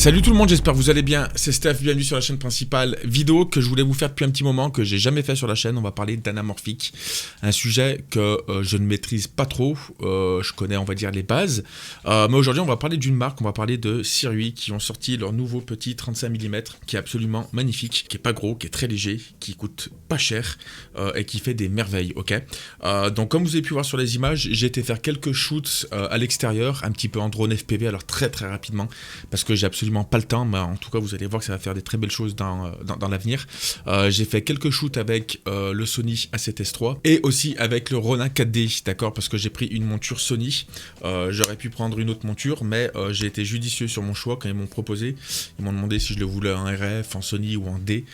Salut tout le monde, j'espère que vous allez bien, c'est Steph, bienvenue sur la chaîne principale. Vidéo que je voulais vous faire depuis un petit moment, que j'ai jamais fait sur la chaîne, on va parler d'anamorphique. Un sujet que je ne maîtrise pas trop, je connais on va dire les bases. Mais aujourd'hui on va parler d'une marque, on va parler de Sirui qui ont sorti leur nouveau petit 35 mm qui est absolument magnifique, qui est pas gros, qui est très léger, qui coûte pas cher et qui fait des merveilles, ok. Donc comme vous avez pu voir sur les images, j'ai été faire quelques shoots à l'extérieur, un petit peu en drone FPV, alors très rapidement, parce que j'ai absolument pas le temps, mais en tout cas vous allez voir que ça va faire des très belles choses dans l'avenir. J'ai fait quelques shoots avec le Sony A7S III et aussi avec le Ronin 4D, d'accord, parce que j'ai pris une monture Sony. J'aurais pu prendre une autre monture, mais j'ai été judicieux sur mon choix quand ils m'ont proposé. Ils m'ont demandé si je le voulais en RF, en Sony ou en D.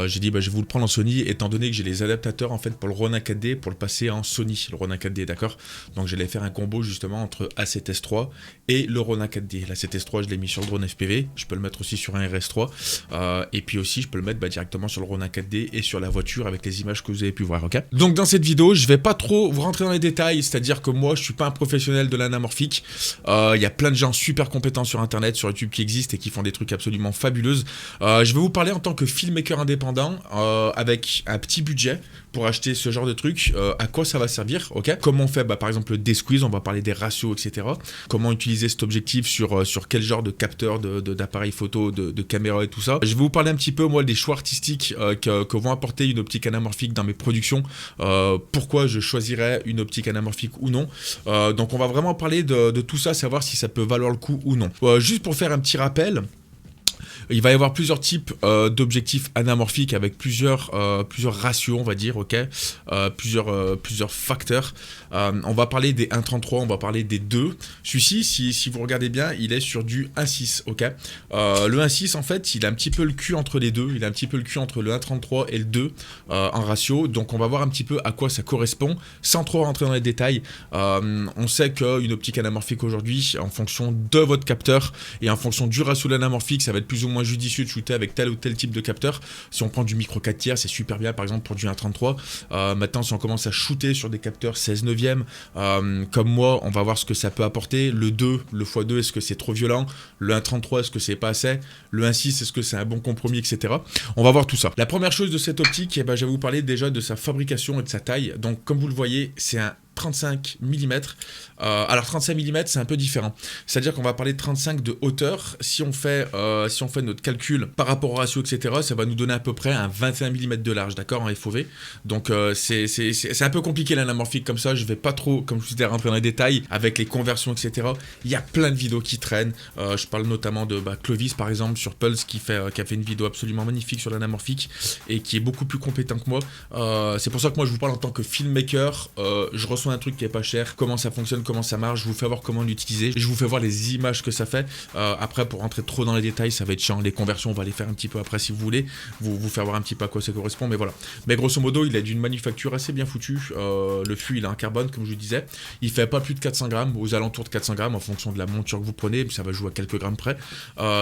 J'ai dit bah, je vais vous le prendre en Sony, étant donné que j'ai les adaptateurs en fait pour le Ronin 4D pour le passer en Sony, le Ronin 4D, d'accord. Donc j'allais faire un combo justement entre A7S III et le Ronin 4D. L'A7S III je l'ai mis sur le drone FPV. Je peux le mettre aussi sur un RS3 et puis aussi je peux le mettre directement sur le Ronin 4D et sur la voiture avec les images que vous avez pu voir, ok. Donc dans cette vidéo je vais pas trop vous rentrer dans les détails, c'est à dire que moi je suis pas un professionnel de l'anamorphique. Il y a plein de gens super compétents sur internet, sur YouTube qui existent et qui font des trucs absolument fabuleuses. Je vais vous parler en tant que filmmaker indépendant avec un petit budget pour acheter ce genre de truc, à quoi ça va servir, ok. Comment on fait par exemple des squeezes, on va parler des ratios, etc. Comment utiliser cet objectif sur quel genre de capteur d'appareil photo, de caméra et tout ça. Je vais vous parler un petit peu moi des choix artistiques que vont apporter une optique anamorphique dans mes productions, pourquoi je choisirais une optique anamorphique ou non. Donc on va vraiment parler de tout ça, savoir si ça peut valoir le coup ou non. Juste pour faire un petit rappel, il va y avoir plusieurs types d'objectifs anamorphiques avec plusieurs ratios, on va dire, ok, plusieurs facteurs. On va parler des 1.33, on va parler des 2. Celui-ci, si vous regardez bien, il est sur du 1.6, ok. Le 1.6, en fait, il a un petit peu le cul entre les deux, il a un petit peu le cul entre le 1.33 et le 2 en ratio. Donc on va voir un petit peu à quoi ça correspond, sans trop rentrer dans les détails. On sait qu'une optique anamorphique aujourd'hui, en fonction de votre capteur et en fonction du ratio de l'anamorphique, ça va être plus ou moins judicieux de shooter avec tel ou tel type de capteur. Si on prend du micro 4 tiers, c'est super bien par exemple pour du 1.33. Maintenant si on commence à shooter sur des capteurs 16/9, comme moi, on va voir ce que ça peut apporter. Le 2, le x2, est-ce que c'est trop violent? Le 1.33, est-ce que c'est pas assez? Le 1.6, est-ce que c'est un bon compromis, etc. On va voir tout ça. La première chose de cette optique, je vais vous parler déjà de sa fabrication et de sa taille. Donc comme vous le voyez, c'est un 35 mm. Alors 35 mm c'est un peu différent, c'est à dire qu'on va parler de 35 de hauteur. Si on fait notre calcul par rapport au ratio, etc., ça va nous donner à peu près un 21 mm de large, d'accord, en FOV. Donc c'est un peu compliqué l'anamorphique comme ça, je vais pas trop, comme je vous disais, rentrer dans les détails avec les conversions, etc. Il y a plein de vidéos qui traînent, je parle notamment de Clovis par exemple sur Pulse qui a fait une vidéo absolument magnifique sur l'anamorphique et qui est beaucoup plus compétent que moi. C'est pour ça que moi je vous parle en tant que filmmaker. Je reçois un truc qui est pas cher, comment ça fonctionne, comment ça marche, je vous fais voir comment l'utiliser, je vous fais voir les images que ça fait. Après pour rentrer trop dans les détails ça va être chiant, les conversions on va les faire un petit peu après si vous voulez, vous faire voir un petit peu à quoi ça correspond, mais voilà. Mais grosso modo il est d'une manufacture assez bien foutue, le fût il est en carbone comme je vous disais, il fait pas plus de 400 grammes, aux alentours de 400 grammes en fonction de la monture que vous prenez, ça va jouer à quelques grammes près.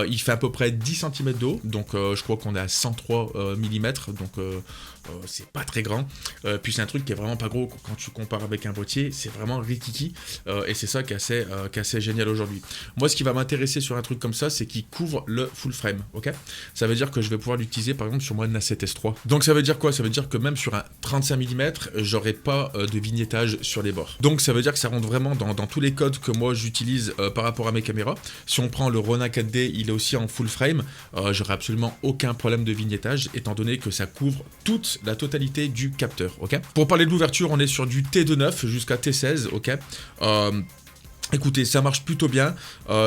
Il fait à peu près 10 cm d'eau, donc je crois qu'on est à 103 mm, donc c'est pas très grand, puis c'est un truc qui est vraiment pas gros quand tu compares avec un boîtier, c'est vraiment rikiki, et c'est ça qui est assez génial aujourd'hui. Moi ce qui va m'intéresser sur un truc comme ça, c'est qu'il couvre le full frame, ok. Ça veut dire que je vais pouvoir l'utiliser par exemple sur mon A7S III. Donc ça veut dire quoi? Ça veut dire que même sur un 35 mm, j'aurai pas de vignettage sur les bords. Donc ça veut dire que ça rentre vraiment dans tous les codes que moi j'utilise par rapport à mes caméras. Si on prend le Ronin 4D, il est aussi en full frame, j'aurai absolument aucun problème de vignettage étant donné que ça couvre toute la totalité du capteur, ok. Pour parler de l'ouverture, on est sur du T2.9 jusqu'à T16, ok. Écoutez, ça marche plutôt bien,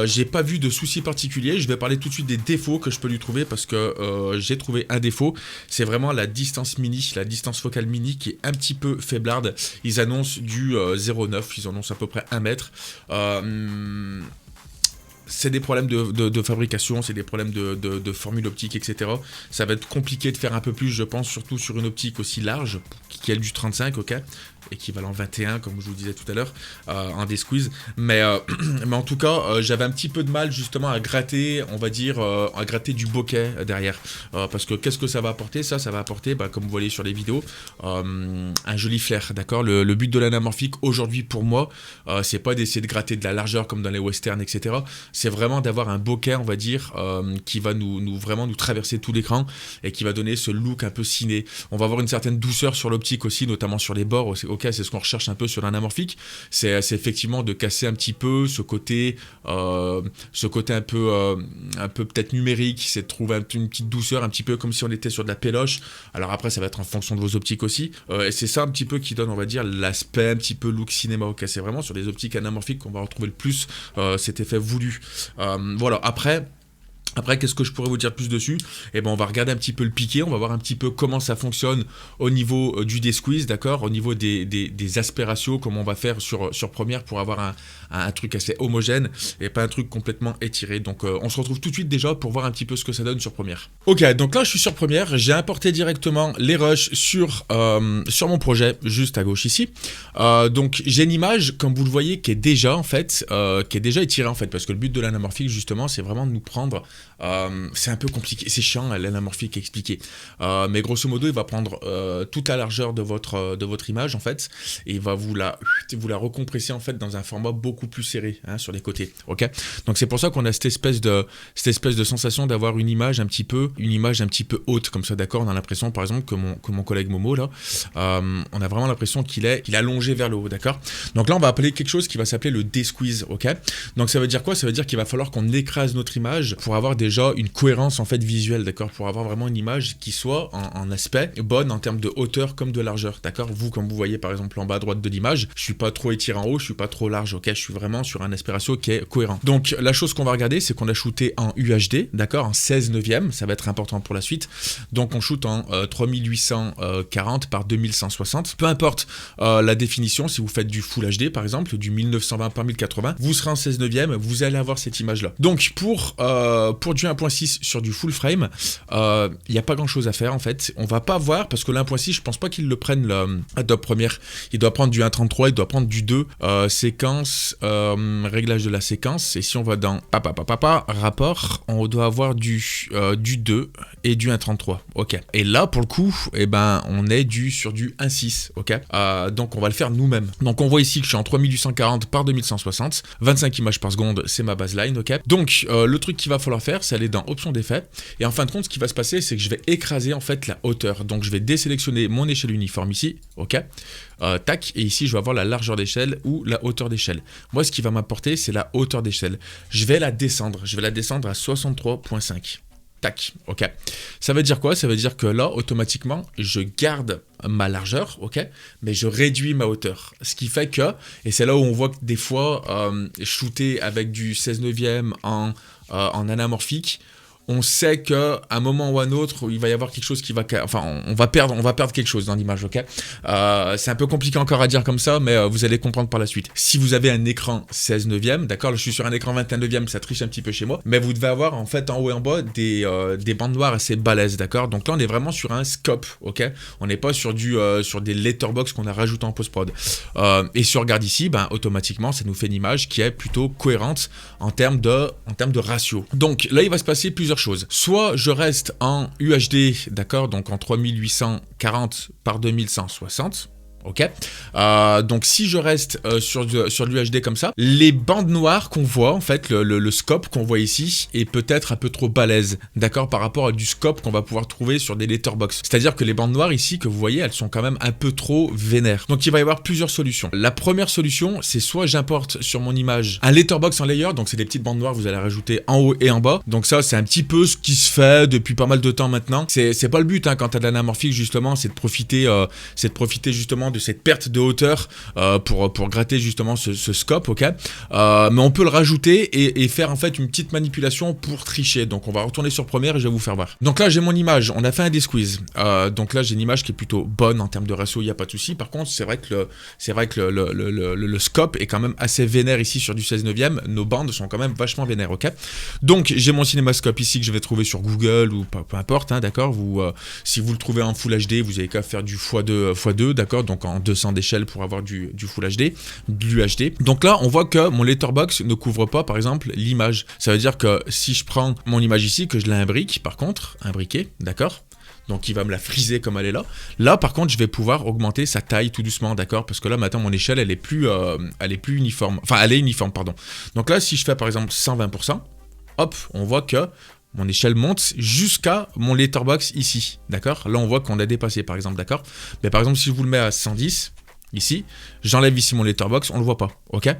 j'ai pas vu de soucis particuliers. Je vais parler tout de suite des défauts que je peux lui trouver parce que j'ai trouvé un défaut, c'est vraiment la distance mini, la distance focale mini qui est un petit peu faiblarde. Ils annoncent du 0.9, ils annoncent à peu près 1 mètre. C'est des problèmes de fabrication, c'est des problèmes de formule optique, etc. Ça va être compliqué de faire un peu plus, je pense, surtout sur une optique aussi large, qui est du 35, ok. équivalent 21 comme je vous disais tout à l'heure en D-Squeeze, mais en tout cas j'avais un petit peu de mal justement à gratter, on va dire à gratter du bokeh derrière, parce que qu'est-ce que ça va apporter? Ça va apporter, comme vous voyez sur les vidéos, un joli flair, d'accord. Le but de l'anamorphique aujourd'hui pour moi, c'est pas d'essayer de gratter de la largeur comme dans les westerns, etc. C'est vraiment d'avoir un bokeh, on va dire, qui va vraiment nous traverser tout l'écran et qui va donner ce look un peu ciné. On va avoir une certaine douceur sur l'optique aussi, notamment sur les bords. Ok, c'est ce qu'on recherche un peu sur l'anamorphique. C'est effectivement de casser un petit peu ce côté un peu peut-être numérique. C'est de trouver une petite douceur, un petit peu comme si on était sur de la péloche. Alors après, ça va être en fonction de vos optiques aussi. Et c'est ça un petit peu qui donne, on va dire, l'aspect un petit peu look cinéma. Ok, c'est vraiment sur les optiques anamorphiques qu'on va retrouver le plus cet effet voulu. Voilà, après, qu'est-ce que je pourrais vous dire plus dessus? On va regarder un petit peu le piqué, on va voir un petit peu comment ça fonctionne au niveau du D-Squeeze, d'accord? Au niveau des aspects ratios, comment on va faire sur Premiere pour avoir un truc assez homogène et pas un truc complètement étiré. Donc on se retrouve tout de suite déjà pour voir un petit peu ce que ça donne sur Premiere. Ok, donc là je suis sur Premiere, j'ai importé directement les rushs sur mon projet, juste à gauche ici. Donc j'ai une image, comme vous le voyez, qui est déjà étirée en fait, parce que le but de l'anamorphique justement, c'est vraiment de nous prendre... c'est un peu compliqué, c'est chiant l'anamorphique à expliquer, mais grosso modo il va prendre toute la largeur de votre image en fait, et il va vous la recompresser en fait dans un format beaucoup plus serré sur les côtés. Ok, donc c'est pour ça qu'on a cette espèce de sensation d'avoir une image un petit peu haute comme ça, d'accord. On a l'impression par exemple que mon collègue Momo là, on a vraiment l'impression qu'il est allongé vers le haut, d'accord. Donc là on va appeler quelque chose qui va s'appeler le D-Squeeze. Ok, donc ça veut dire quoi? Ça veut dire qu'il va falloir qu'on écrase notre image pour avoir déjà une cohérence en fait visuelle, d'accord, pour avoir vraiment une image qui soit en aspect bonne en termes de hauteur comme de largeur, d'accord. Vous, comme vous voyez par exemple en bas à droite de l'image, je suis pas trop étiré en haut, je suis pas trop large, ok, je suis vraiment sur un aspect ratio qui est cohérent. Donc la chose qu'on va regarder, c'est qu'on a shooté en UHD, d'accord, en 16/9, ça va être important pour la suite. Donc on shoot en 3840 par 2160, peu importe la définition. Si vous faites du Full HD par exemple, du 1920 par 1080, vous serez en 16/9, vous allez avoir cette image là. Donc pour du 1.6 sur du full frame, il n'y a pas grand chose à faire en fait. On va pas voir, parce que l'1.6, je pense pas qu'ils le prennent Adobe Premiere. Il doit prendre du 1.33, il doit prendre du 2, séquence, réglage de la séquence. Et si on va dans rapport, on doit avoir du 2 et du 1.33. Ok. Et là, pour le coup, on est sur du 1.6. Ok. Donc on va le faire nous-mêmes. Donc on voit ici que je suis en 3840 par 2160, 25 images par seconde, c'est ma baseline. Ok. Donc le truc qu'il va falloir faire, c'est aller dans option d'effet, et en fin de compte ce qui va se passer, c'est que je vais écraser en fait la hauteur. Donc je vais désélectionner mon échelle uniforme ici, ok, tac, et ici je vais avoir la largeur d'échelle ou la hauteur d'échelle. Moi ce qui va m'apporter, c'est la hauteur d'échelle. Je vais la descendre à 63.5. Tac, ok. Ça veut dire quoi? Ça veut dire que là, automatiquement, je garde ma largeur, ok, mais je réduis ma hauteur. Ce qui fait que, et c'est là où on voit que des fois, shooter avec du 16/9 en anamorphique, on sait qu'à un moment ou à un autre, il va y avoir quelque chose qui va... Enfin, on va perdre quelque chose dans l'image, ok. C'est un peu compliqué encore à dire comme ça, mais vous allez comprendre par la suite. Si vous avez un écran 16/9, d'accord, je suis sur un écran 21/9, ça triche un petit peu chez moi, mais vous devez avoir en fait en haut et en bas des bandes noires assez balèzes, d'accord. Donc là, on est vraiment sur un scope, ok. On n'est pas sur des letterbox qu'on a rajouté en post-prod. Et si on regarde ici, automatiquement, ça nous fait une image qui est plutôt cohérente en termes de ratio. Donc là, il va se passer plusieurs choses. Soit je reste en UHD, d'accord, donc en 3840 par 2160. Ok, donc si je reste sur l'UHD comme ça, les bandes noires qu'on voit, en fait, le scope qu'on voit ici est peut-être un peu trop balèze, d'accord, par rapport à du scope qu'on va pouvoir trouver sur des letterbox. C'est-à-dire que les bandes noires ici que vous voyez, elles sont quand même un peu trop vénères. Donc il va y avoir plusieurs solutions. La première solution, c'est soit j'importe sur mon image un letterbox en layer, donc c'est des petites bandes noires que vous allez rajouter en haut et en bas. Donc ça, c'est un petit peu ce qui se fait depuis pas mal de temps maintenant. C'est pas le but, quand t'as de l'anamorphique justement, c'est de profiter justement de cette perte de hauteur pour gratter justement ce scope, ok. Mais on peut le rajouter et faire en fait une petite manipulation pour tricher. Donc on va retourner sur Premiere et je vais vous faire voir. Donc là j'ai mon image, on a fait un D-Squeeze. Donc là j'ai une image qui est plutôt bonne en termes de ratio, il n'y a pas de souci. Par contre c'est vrai que le scope est quand même assez vénère ici sur du 16/9. Nos bandes sont quand même vachement vénères, ok. Donc j'ai mon cinémascope ici que je vais trouver sur Google ou peu importe, d'accord. Si vous le trouvez en Full HD, vous avez qu'à faire du x2, d'accord. Donc donc en 200 d'échelle pour avoir du Full HD, de l'UHD. Donc là, on voit que mon letterbox ne couvre pas, par exemple, l'image. Ça veut dire que si je prends mon image ici, que je l'imbrique, par contre, imbriqué, d'accord ? Donc il va me la friser comme elle est là. Là par contre je vais pouvoir augmenter sa taille tout doucement, d'accord ? Parce que là maintenant mon échelle elle est plus uniforme. Enfin elle est uniforme, pardon. Donc là si je fais par exemple 120%, hop, on voit que mon échelle monte jusqu'à mon letterbox ici, d'accord ? Là on voit qu'on a dépassé par exemple, d'accord ? Mais par exemple si je vous le mets à 110, ici, j'enlève ici mon letterbox, on le voit pas, ok ?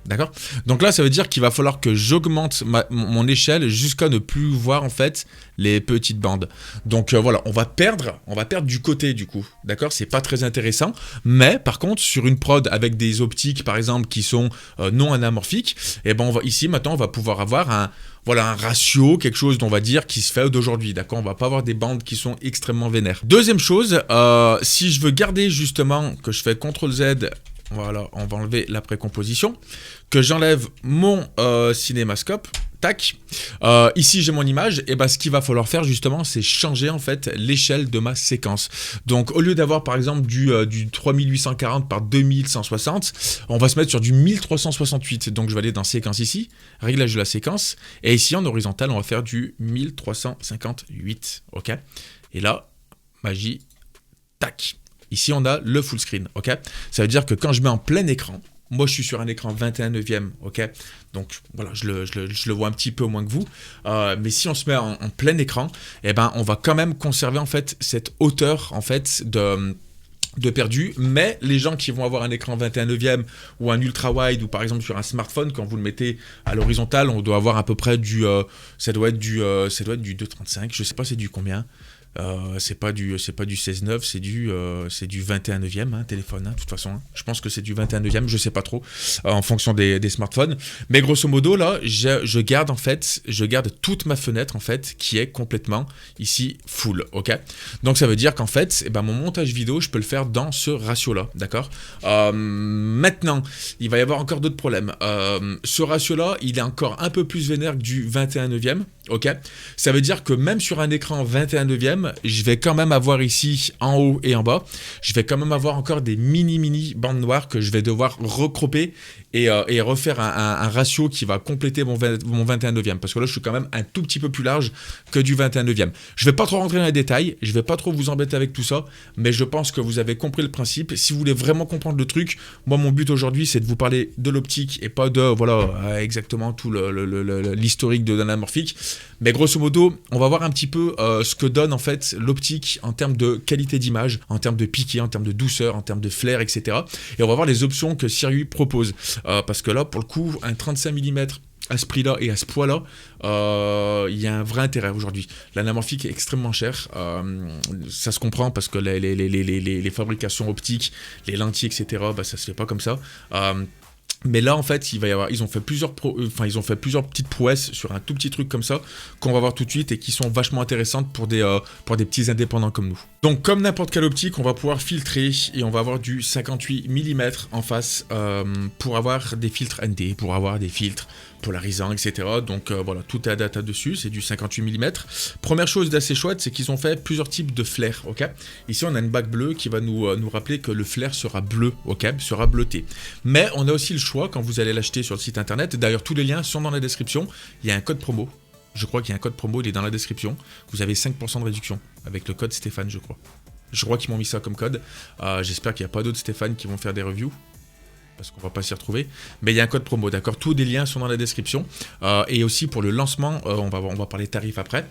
D'accord ? Donc là, ça veut dire qu'il va falloir que j'augmente mon échelle jusqu'à ne plus voir en fait les petites bandes. Donc voilà, on va perdre du côté du coup. D'accord ? C'est pas très intéressant. Mais par contre, sur une prod avec des optiques par exemple qui sont non anamorphiques, et ben ici maintenant on va pouvoir avoir un ratio, quelque chose dont on va dire qui se fait d'aujourd'hui, d'accord ? On va pas avoir des bandes qui sont extrêmement vénères. Deuxième chose, si je veux garder justement que je fais CTRL-Z, voilà, on va enlever la précomposition, que j'enlève mon cinémascope, tac, ici j'ai mon image, et ben ce qu'il va falloir faire justement, c'est changer en fait l'échelle de ma séquence. Donc au lieu d'avoir par exemple du 3840 par 2160, on va se mettre sur du 1368. Donc je vais aller dans séquence ici, réglage de la séquence, et ici en horizontal, on va faire du 1358, ok ? Et là, magie, tac. Ici, on a le full screen, ok ? Ça veut dire que quand je mets en plein écran, moi, je suis sur un écran 21/9, ok ? Donc, voilà, je le vois un petit peu moins que vous. Mais si on se met en plein écran, eh ben, on va quand même conserver, en fait, cette hauteur, en fait, de perdu. Mais les gens qui vont avoir un écran 21/9 ou un ultra-wide, ou par exemple sur un smartphone, quand vous le mettez à l'horizontale, on doit avoir à peu près ça doit être du 2,35, je sais pas c'est du combien. C'est pas du 16/9, c'est du 21/9 téléphone, de toute façon. Je pense que c'est du 21/9, je sais pas trop, en fonction des smartphones. Mais grosso modo, là, je garde toute ma fenêtre, en fait, qui est complètement ici full, ok ? Donc ça veut dire qu'en fait, mon montage vidéo, je peux le faire dans ce ratio-là, d'accord ? Maintenant, il va y avoir encore d'autres problèmes. Ce ratio-là, il est encore un peu plus vénère que du 21/9, ok ? Ça veut dire que même sur un écran 21/9, je vais quand même avoir ici, en haut et en bas, je vais quand même avoir encore des mini bandes noires que je vais devoir recropper et refaire un ratio qui va compléter mon 21/9. Parce que là, je suis quand même un tout petit peu plus large que du 21/9. Je vais pas trop rentrer dans les détails, je vais pas trop vous embêter avec tout ça, mais je pense que vous avez compris le principe. Si vous voulez vraiment comprendre le truc, moi, mon but aujourd'hui, c'est de vous parler de l'optique et pas de, exactement tout l'historique de l'anamorphique. Mais grosso modo, on va voir un petit peu ce que donne en fait l'optique en termes de qualité d'image, en termes de piqué, en termes de douceur, en termes de flair, etc. Et on va voir les options que Sirui propose. Parce que là, pour le coup, un 35 mm à ce prix-là et à ce poids-là, il y a un vrai intérêt aujourd'hui. L'anamorphique est extrêmement cher. Ça se comprend parce que les fabrications optiques, les lentilles, etc., ça se fait pas comme ça. Mais là, en fait, ils ont fait plusieurs petites prouesses sur un tout petit truc comme ça qu'on va voir tout de suite et qui sont vachement intéressantes pour des petits indépendants comme nous. Donc, comme n'importe quelle optique, on va pouvoir filtrer et on va avoir du 58 mm en face pour avoir des filtres ND, pour avoir des filtres polarisants, etc. Donc voilà, tout est à data dessus, c'est du 58 mm. Première chose d'assez chouette, c'est qu'ils ont fait plusieurs types de flair, ok ? Ici, on a une bague bleue qui va nous rappeler que le flair sera bleu, ok ? Sera bleuté. Mais on a aussi le choix quand vous allez l'acheter sur le site internet. D'ailleurs, tous les liens sont dans la description. Il y a un code promo. Je crois qu'il y a un code promo, il est dans la description. Vous avez 5% de réduction avec le code Stéphane, je crois. Je crois qu'ils m'ont mis ça comme code. J'espère qu'il n'y a pas d'autres Stéphane qui vont faire des reviews, parce qu'on va pas s'y retrouver, mais il y a un code promo, d'accord ? Tous les liens sont dans la description, et aussi pour le lancement, on va parler tarifs après,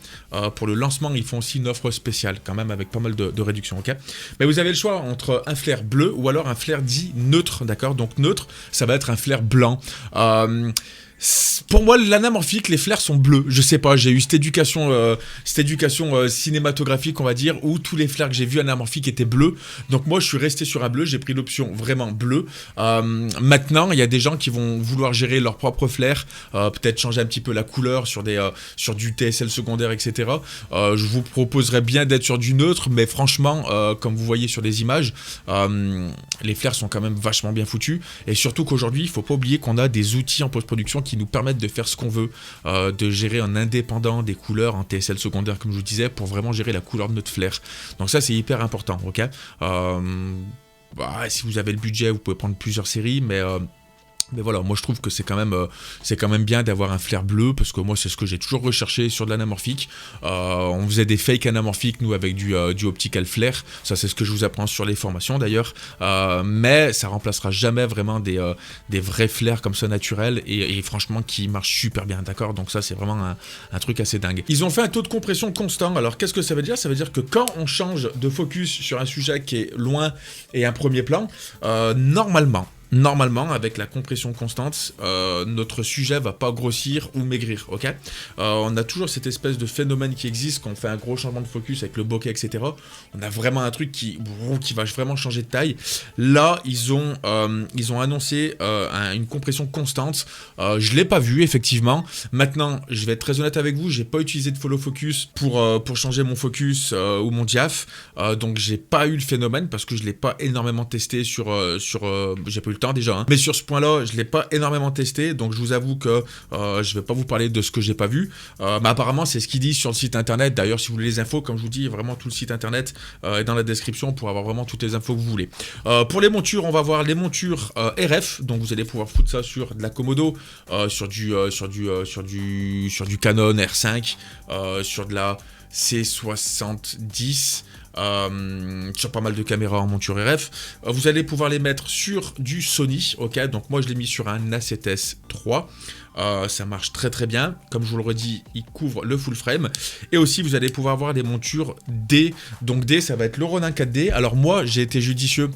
pour le lancement, ils font aussi une offre spéciale, quand même, avec pas mal de réductions, ok ? Mais vous avez le choix entre un flair bleu ou alors un flair dit neutre, d'accord ? Donc neutre, ça va être un flair blanc. Pour moi, l'anamorphique, les flairs sont bleus. Je sais pas, j'ai eu cette éducation cinématographique, on va dire, où tous les flairs que j'ai vus anamorphiques étaient bleus. Donc moi, je suis resté sur un bleu. J'ai pris l'option vraiment bleu. Maintenant, il y a des gens qui vont vouloir gérer leur propre flair, peut-être changer un petit peu la couleur sur du TSL secondaire, etc. Je vous proposerais bien d'être sur du neutre, mais franchement, comme vous voyez sur les images, les flairs sont quand même vachement bien foutus. Et surtout qu'aujourd'hui, il faut pas oublier qu'on a des outils en post-production qui nous permettent de faire ce qu'on veut, de gérer en indépendant des couleurs, en TSL secondaire comme je vous disais, pour vraiment gérer la couleur de notre flair. Donc ça c'est hyper important, ok ? bah, si vous avez le budget, vous pouvez prendre plusieurs séries, mais voilà, moi je trouve que c'est quand même bien d'avoir un flair bleu, parce que moi c'est ce que j'ai toujours recherché sur de l'anamorphique. On faisait des fake anamorphiques, nous, avec du optical flare. Ça, c'est ce que je vous apprends sur les formations d'ailleurs. Mais ça remplacera jamais vraiment des vrais flares comme ça naturels et franchement qui marchent super bien, d'accord? Donc ça, c'est vraiment un truc assez dingue. Ils ont fait un taux de compression constant. Alors qu'est-ce que ça veut dire? Ça veut dire que quand on change de focus sur un sujet qui est loin et un premier plan, Normalement, avec la compression constante, notre sujet va pas grossir ou maigrir, ok? On a toujours cette espèce de phénomène qui existe quand on fait un gros changement de focus avec le bokeh, etc. On a vraiment un truc qui va vraiment changer de taille. Là, ils ont annoncé une compression constante. Je l'ai pas vu, effectivement. Maintenant, je vais être très honnête avec vous, j'ai pas utilisé de follow focus pour changer mon focus ou mon diaph. Donc, j'ai pas eu le phénomène parce que je l'ai pas énormément testé sur j'ai pas eu le temps déjà, hein. Mais sur ce point-là, je l'ai pas énormément testé, donc je vous avoue que je vais pas vous parler de ce que j'ai pas vu. Mais apparemment, c'est ce qu'ils disent sur le site internet. D'ailleurs, si vous voulez les infos, comme je vous dis, vraiment tout le site internet est dans la description pour avoir vraiment toutes les infos que vous voulez. Pour les montures, on va voir les montures RF, donc vous allez pouvoir foutre ça sur de la Komodo, sur du Canon R5, sur de la C70. Sur pas mal de caméras en monture RF. Vous allez pouvoir les mettre sur du Sony, ok? Donc moi je l'ai mis sur un A7S III. Ça marche très très bien. Comme je vous le redis, il couvre le full frame. Et aussi vous allez pouvoir avoir des montures D. Donc D, ça va être le Ronin 4D. Alors moi j'ai été judicieux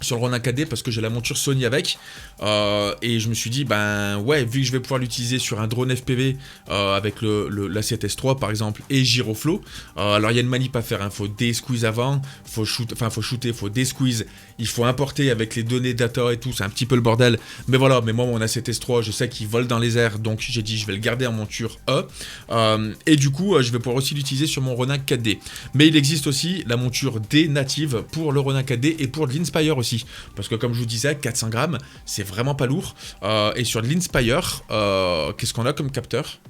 sur le Ronin 4D parce que j'ai la monture Sony avec et je me suis dit ben ouais, vu que je vais pouvoir l'utiliser sur un drone FPV avec l'A7S III par exemple et Giroflow, alors il y a une manip à faire, hein. Faut dé-squeeze avant, faut shooter, faut dé-squeeze, il faut importer avec les données data et tout, c'est un petit peu le bordel, mais voilà. Mais moi mon A7S III, je sais qu'il vole dans les airs, donc j'ai dit je vais le garder en monture E et du coup je vais pouvoir aussi l'utiliser sur mon Ronin 4D. Mais il existe aussi la monture D native pour le Ronin 4D et pour de l'Inspire aussi, parce que comme je vous disais, 400 grammes, c'est vraiment pas lourd. Et sur de l'Inspire, qu'est-ce qu'on a comme capteur?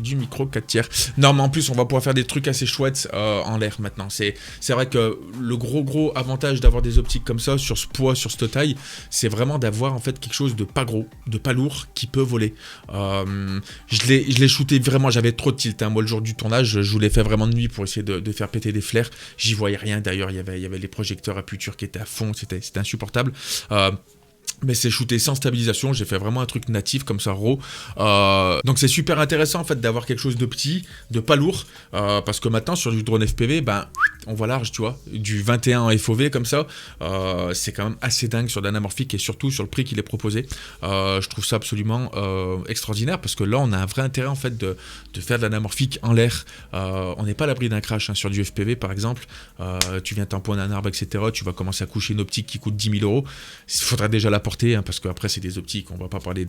Du micro 4 tiers. Non, mais en plus, on va pouvoir faire des trucs assez chouettes en l'air maintenant. C'est vrai que le gros avantage d'avoir des optiques comme ça, sur ce poids, sur cette taille, c'est vraiment d'avoir en fait quelque chose de pas gros, de pas lourd, qui peut voler. Je l'ai shooté vraiment, j'avais trop de tilt, hein. Moi, le jour du tournage, je vous l'ai fait vraiment de nuit pour essayer de faire péter des flares. J'y voyais rien. D'ailleurs, il y avait les projecteurs à puture qui étaient à fond, c'était insupportable. Mais c'est shooté sans stabilisation, j'ai fait vraiment un truc natif comme ça, raw. Donc c'est super intéressant en fait d'avoir quelque chose de petit, de pas lourd, parce que maintenant sur du drone FPV, ben on voit large, tu vois, du 21 en FOV comme ça, c'est quand même assez dingue sur l'anamorphique et surtout sur le prix qu'il est proposé. Je trouve ça absolument extraordinaire parce que là on a un vrai intérêt en fait de faire de l'anamorphique en l'air. On n'est pas à l'abri d'un crash, hein, sur du FPV par exemple. Tu viens tamponner un arbre, etc. Tu vas commencer à coucher une optique qui coûte 10 000 €. Il faudra déjà la porter, hein, parce qu'après c'est des optiques, on va pas parler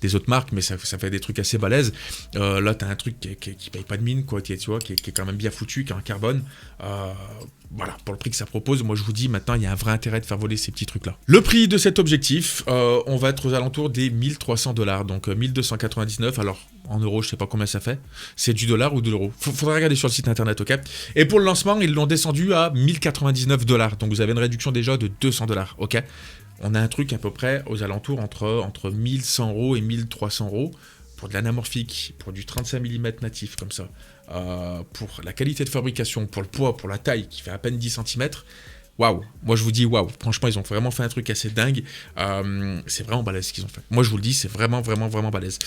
des autres marques, mais ça fait des trucs assez balèzes. Là t'as un truc qui paye pas de mine, quoi, tu vois, qui est quand même bien foutu, qui est en carbone. Voilà, pour le prix que ça propose, moi je vous dis, maintenant il y a un vrai intérêt de faire voler ces petits trucs là. Le prix de cet objectif, on va être aux alentours des 1300 $, donc 1299. Alors en euros, je sais pas combien ça fait, c'est du dollar ou de l'euro, faudra regarder sur le site internet, ok. Et pour le lancement, ils l'ont descendu à 1099 $, donc vous avez une réduction déjà de 200 $, ok. On a un truc à peu près aux alentours entre 1100 € et 1300 € pour de l'anamorphique, pour du 35 mm natif comme ça, pour la qualité de fabrication, pour le poids, pour la taille qui fait à peine 10 cm. Waouh, moi je vous dis waouh, franchement ils ont vraiment fait un truc assez dingue, c'est vraiment balèze ce qu'ils ont fait. Moi je vous le dis, c'est vraiment balèze.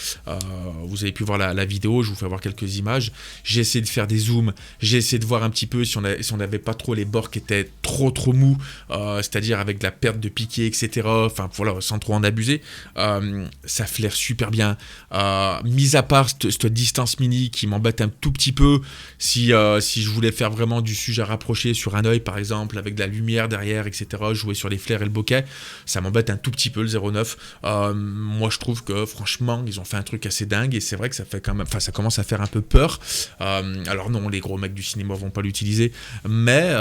Vous avez pu voir la vidéo, je vous fais voir quelques images, j'ai essayé de faire des zooms, j'ai essayé de voir un petit peu si on n'avait pas trop les bords qui étaient trop mous, c'est-à-dire avec de la perte de piqué, etc. Enfin voilà, sans trop en abuser, ça flaire super bien, mis à part cette distance mini qui m'embête un tout petit peu, si je voulais faire vraiment du sujet rapproché sur un œil par exemple, avec de la lumière derrière, etc., jouer sur les flares et le bokeh, ça m'embête un tout petit peu le 0.9. Moi je trouve que franchement ils ont fait un truc assez dingue et c'est vrai que ça fait quand même, enfin ça commence à faire un peu peur. Alors non, les gros mecs du cinéma vont pas l'utiliser, mais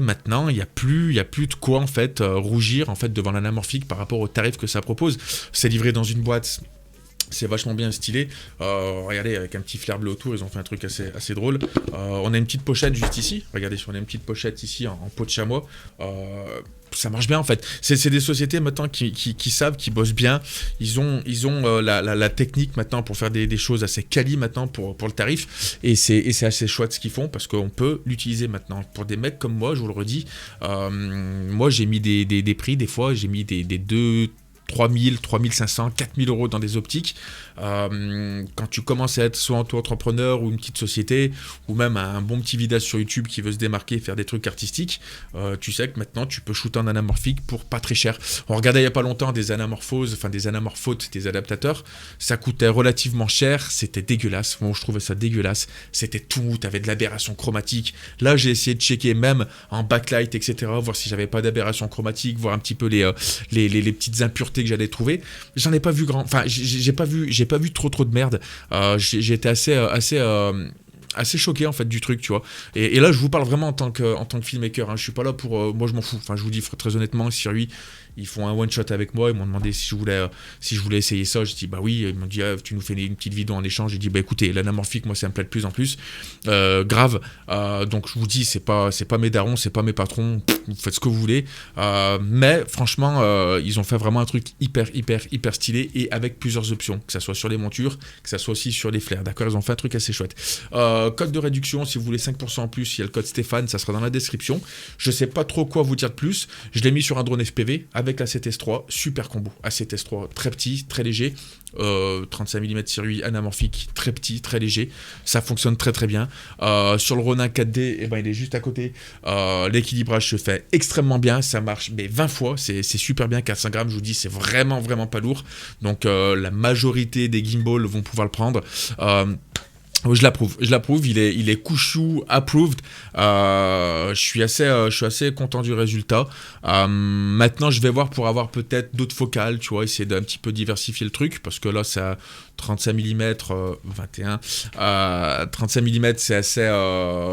maintenant il y a plus de quoi en fait rougir en fait devant l'anamorphique par rapport au tarif que ça propose. C'est livré dans une boîte C'est vachement bien stylé. Regardez, avec un petit flair bleu autour, ils ont fait un truc assez drôle. On a une petite pochette juste ici. Regardez, on a une petite pochette ici en peau de chamois. Ça marche bien en fait. C'est des sociétés maintenant qui savent, qui bossent bien. Ils ont la technique maintenant pour faire des choses assez quali maintenant pour le tarif. Et c'est assez chouette ce qu'ils font parce qu'on peut l'utiliser maintenant. Pour des mecs comme moi, je vous le redis, moi j'ai mis des prix, des fois j'ai mis des 2... 3000, 3500, 4000 euros dans des optiques. Quand tu commences à être soit auto-entrepreneur ou une petite société, ou même un bon petit vidéaste sur YouTube qui veut se démarquer, faire des trucs artistiques, tu sais que maintenant tu peux shooter en anamorphique pour pas très cher. On regardait il n'y a pas longtemps des anamorphoses, enfin des anamorphotes, des adaptateurs. Ça coûtait relativement cher, c'était dégueulasse. Bon, je trouvais ça dégueulasse. C'était tout, t'avais de l'aberration chromatique. Là, j'ai essayé de checker même en backlight, etc., voir si j'avais pas d'aberration chromatique, voir un petit peu les petites impuretés que j'allais trouver. J'en ai pas vu grand, enfin j'ai pas vu trop de merde. J'ai été assez choqué en fait du truc, tu vois. Et là je vous parle vraiment en tant que filmmaker, hein. Je suis pas là pour moi je m'en fous. Enfin je vous dis très honnêtement, si lui ils font un one shot avec moi, ils m'ont demandé si je voulais essayer ça, j'ai dit bah oui, ils m'ont dit tu nous fais une petite vidéo en échange, j'ai dit bah écoutez, l'anamorphique moi ça me plaît de plus en plus, grave, donc je vous dis c'est pas mes darons, c'est pas mes patrons, vous faites ce que vous voulez, mais franchement ils ont fait vraiment un truc hyper stylé et avec plusieurs options, que ça soit sur les montures, que ça soit aussi sur les flares, d'accord, ils ont fait un truc assez chouette. Code de réduction, si vous voulez 5% en plus, il y a le code Stéphane, ça sera dans la description. Je sais pas trop quoi vous dire de plus, je l'ai mis sur un drone FPV avec la A7S3, super combo, A7S3, très petit, très léger, 35 mm circuit anamorphique, très petit, très léger, ça fonctionne très bien. Sur le Ronin 4D, eh ben, il est juste à côté, l'équilibrage se fait extrêmement bien, ça marche mais 20 fois, c'est super bien, 400 grammes, je vous dis, c'est vraiment pas lourd, donc la majorité des gimbals vont pouvoir le prendre. Je l'approuve, il est Kushu approved. Je suis assez content du résultat. Maintenant, je vais voir pour avoir peut-être d'autres focales, tu vois, essayer d'un petit peu diversifier le truc, parce que là, ça 35 mm, 21, 35 mm, c'est assez,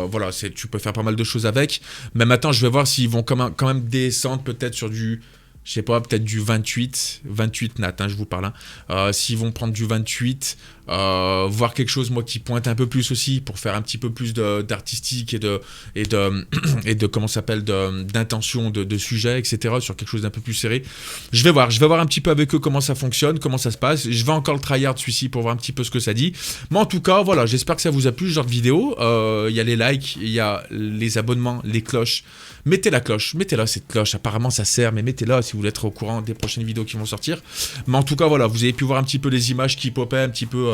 voilà, tu peux faire pas mal de choses avec. Mais maintenant, je vais voir s'ils vont quand même descendre peut-être sur du, je sais pas, peut-être du 28 nat, hein, je vous parle. Hein. S'ils vont prendre du 28, voir quelque chose, moi, qui pointe un peu plus aussi, pour faire un petit peu plus d'artistique et de comment ça s'appelle, d'intention, de sujet, etc., sur quelque chose d'un peu plus serré. Je vais voir un petit peu avec eux comment ça fonctionne, comment ça se passe. Je vais encore le tryhard celui-ci pour voir un petit peu ce que ça dit. Mais en tout cas, voilà, j'espère que ça vous a plu, ce genre de vidéo. Il y a les likes, il y a les abonnements, les cloches. Mettez la cloche, mettez-la cette cloche, apparemment ça sert, mais mettez-la si vous voulez être au courant des prochaines vidéos qui vont sortir. Mais en tout cas, voilà, vous avez pu voir un petit peu les images qui popaient un petit peu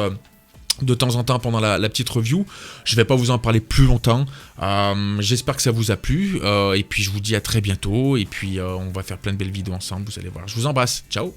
de temps en temps pendant la petite review. Je vais pas vous en parler plus longtemps. J'espère que ça vous a plu. Et puis je vous dis à très bientôt. Et puis on va faire plein de belles vidéos ensemble, vous allez voir. Je vous embrasse. Ciao.